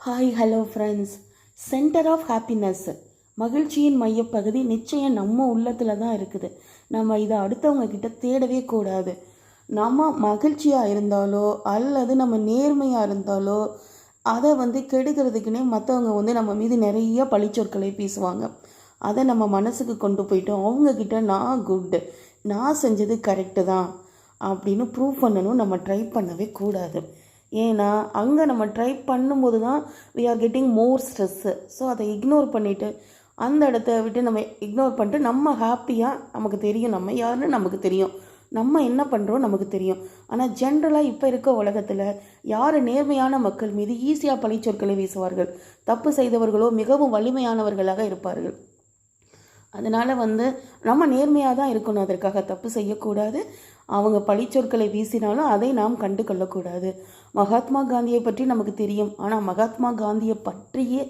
Hi hello friends. Centre of happiness, மகிழ்ச்சியின் மையப்பகுதி நிச்சயம் நம்ம உள்ளத்தில் தான் இருக்குது. நம்ம இதை அடுத்தவங்க கிட்ட தேடவே கூடாது. நம்ம மகிழ்ச்சியாக இருந்தாலோ அல்லது நம்ம நேர்மையாக இருந்தாலோ அதை கெடுக்கிறதுக்குன்னே மற்றவங்க நம்ம மீது நிறைய பழிச்சொற்களை பேசுவாங்க. அதை நம்ம மனசுக்கு கொண்டு போயிட்டோம் அவங்கக்கிட்ட நான் குட்டு, நான் செஞ்சது கரெக்டு தான் அப்படின்னு ப்ரூவ் பண்ணணும் நம்ம ட்ரை பண்ணவே கூடாது. ஏன்னா அங்கே நம்ம ட்ரை பண்ணும்போது தான் we are getting more stress. So அதை இக்னோர் பண்ணிவிட்டு அந்த இடத்த விட்டு நம்ம இக்னோர் பண்ணிட்டு நம்ம ஹாப்பியாக, நமக்கு தெரியும் நம்ம யாருன்னு நமக்கு தெரியும், நம்ம என்ன பண்ணுறோம் நமக்கு தெரியும். ஆனால் ஜென்ரலாக இப்போ இருக்க உலகத்தில் யார் நேர்மையான மக்கள் மீது ஈஸியாக பழிச்சொற்களை வீசுவார்கள். தப்பு செய்தவர்களோ மிகவும் வலிமையானவர்களாக இருப்பார்கள். அதனால் நம்ம நேர்மையாக தான் இருக்கணும். அதற்காக தப்பு செய்யக்கூடாது. அவங்க பழிச்சொற்களை வீசினாலும் அதை நாம் கண்டு கொள்ளக்கூடாது. மகாத்மா காந்தியை பற்றி நமக்கு தெரியும். ஆனால் மகாத்மா காந்தியை பற்றியே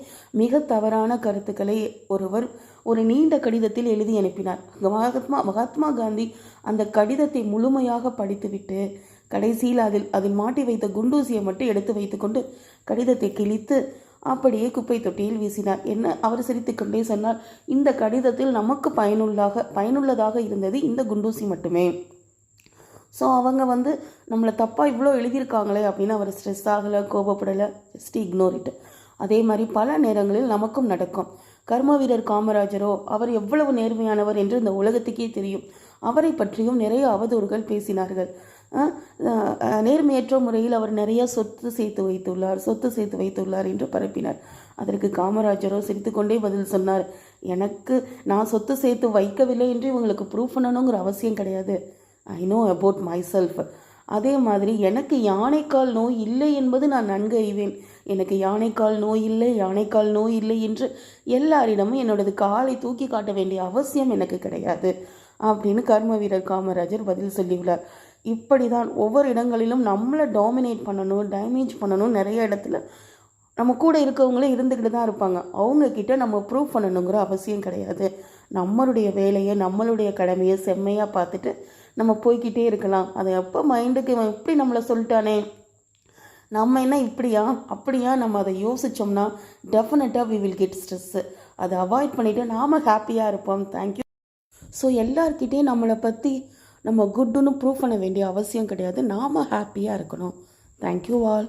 மிக தவறான கருத்துக்களை ஒருவர் ஒரு நீண்ட கடிதத்தில் எழுதி அனுப்பினார். மகாத்மா காந்தி அந்த கடிதத்தை முழுமையாக படித்துவிட்டு கடைசியில் அதில் மாட்டி வைத்த குண்டூசியை மட்டும் எடுத்து வைத்துக்கொண்டு கடிதத்தை கிழித்து அப்படியே குப்பை தொட்டியில் வீசினார். என்ன அவர் சிரித்துக்கொண்டே சொன்னார், இந்த கடிதத்தில் நமக்கு பயனுள்ளதாக இருந்தது இந்த குண்டூசி மட்டுமே. ஸோ அவங்க நம்மளை தப்பாக இவ்வளோ எழுதியிருக்காங்களே அப்படின்னு அவர் ஸ்ட்ரெஸ் ஆகலை, கோபப்படலை, ஜஸ்ட் இக்னோர் இட். அதே மாதிரி பல நேரங்களில் நமக்கும் நடக்கும். கர்ம வீரர் காமராஜரோ அவர் எவ்வளவு நேர்மையானவர் என்று இந்த உலகத்துக்கே தெரியும். அவரை பற்றியும் நிறைய அவதூறுகள் பேசினார்கள். நேர்மையற்ற முறையில் அவர் நிறைய சொத்து சேர்த்து வைத்துள்ளார் என்று பரப்பினார். அதற்கு காமராஜரோ சிரித்துக்கொண்டே பதில் சொன்னார், நான் சொத்து சேர்த்து வைக்கவில்லை என்று இவங்களுக்கு ப்ரூவ் பண்ணணுங்கிற அவசியம் கிடையாது. I know about my self. அதே மாதிரி எனக்கு யானைக்கால் நோய் இல்லை என்பது நான் நன்கு அறிவேன். எனக்கு யானைக்கால் நோய் இல்லை என்று எல்லாரிடமும் என்னோடது காலை தூக்கி காட்ட வேண்டிய அவசியம் எனக்கு கிடையாது அப்படின்னு கர்ம வீரர் காமராஜர் பதில் சொல்லியுள்ளார். இப்படி தான் ஒவ்வொரு இடங்களிலும் நம்மளை டாமினேட் பண்ணணும், டேமேஜ் பண்ணணும். நிறைய இடத்துல நம்ம கூட இருக்கவங்களே இருந்துக்கிட்டு தான் இருப்பாங்க. அவங்கக்கிட்ட நம்ம ப்ரூவ் பண்ணணுங்கிற அவசியம் கிடையாது. நம்மளுடைய வேலையை, நம்மளுடைய கடமையை செம்மையாக பார்த்துட்டு நம்ம போய்கிட்டே இருக்கலாம். அதை எப்போ மைண்டுக்கு இப்படி நம்மளை சொல்லிட்டானே, நம்ம என்ன இப்படியா அப்படியா நம்ம அதை யோசித்தோம்னா டெஃபினட்டாக வி வில் கெட் ஸ்ட்ரெஸ்ஸு. அதை அவாய்ட் பண்ணிவிட்டு நாம் ஹாப்பியாக இருப்போம். தேங்க்யூ. ஸோ எல்லார்கிட்டையும் நம்மளை பற்றி நம்ம குட்டுன்னு ப்ரூவ் பண்ண வேண்டிய அவசியம் கிடையாது. நாம் ஹாப்பியாக இருக்கணும். Thank you all.